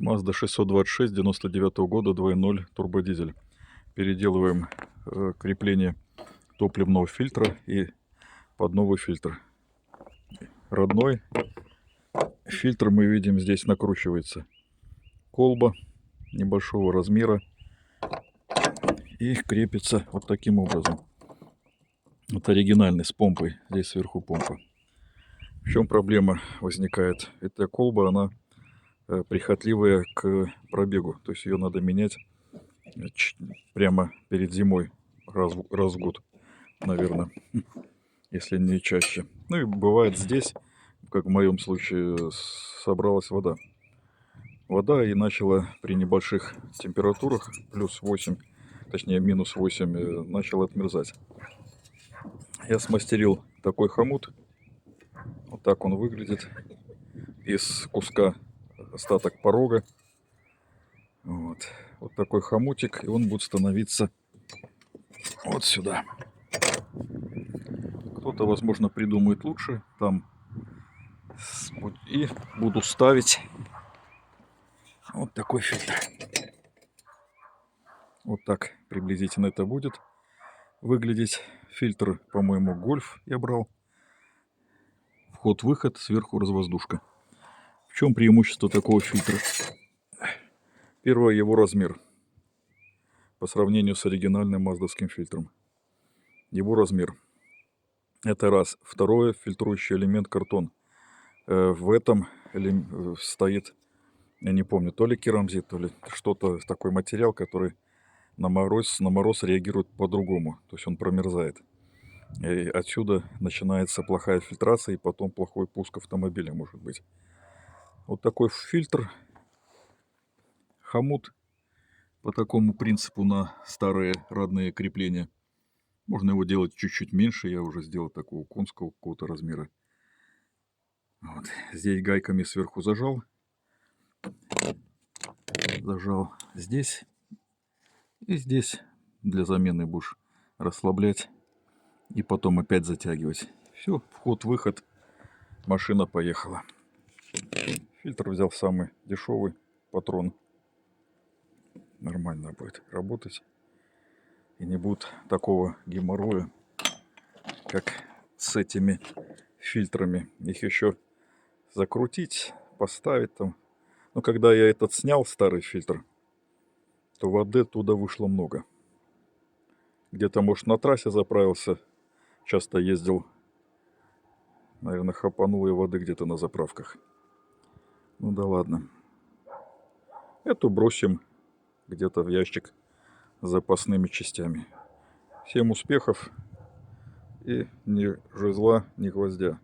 Mazda 626 99 года 2.0 турбодизель. Переделываем крепление топливного фильтра и под новый фильтр. Родной фильтр, мы видим, здесь накручивается колба небольшого размера и крепится вот таким образом. Это оригинальный, с помпой. Здесь сверху помпа. В чем проблема возникает? Эта колба, она прихотливая к пробегу. То есть ее надо менять прямо перед зимой раз в год, наверное, если не чаще. Ну и бывает здесь, как в моем случае, собралась вода. Вода и начала при небольших температурах, плюс 8, точнее минус 8, начала отмерзать. Я смастерил такой хомут. Вот так он выглядит. Из куска остаток порога. Вот такой хомутик. И он будет становиться вот сюда. Кто-то, возможно, придумает лучше. Там и буду ставить вот такой фильтр. Вот так приблизительно это будет выглядеть. Фильтр, по-моему, Гольф я брал. Вход-выход, сверху развоздушка. В чем преимущество такого фильтра? Первое, его размер. По сравнению с оригинальным маздовским фильтром. Его размер. Это раз. Второе, фильтрующий элемент картон. В этом стоит, я не помню, то ли керамзит, то ли что-то, такой материал, который на мороз реагирует по-другому. То есть он промерзает. И отсюда начинается плохая фильтрация и потом плохой пуск автомобиля может быть. Вот такой фильтр. Хомут по такому принципу на старые родные крепления. Можно его делать чуть-чуть меньше. Я уже сделал такого конского какого-то размера. Вот. Здесь гайками сверху зажал. Зажал здесь. И здесь для замены будешь расслаблять. И потом опять затягивать. Все, вход-выход. Машина поехала. Фильтр взял самый дешевый патрон. Нормально будет работать. И не будет такого геморроя, как с этими фильтрами. Их еще закрутить, поставить там. Но когда я этот снял, старый фильтр, то воды оттуда вышло много. Где-то, может, на трассе заправился. Часто ездил. Наверное, хапанул я воды где-то на заправках. Ну да ладно. Эту бросим где-то в ящик с запасными частями. Всем успехов и ни жезла, ни гвоздя.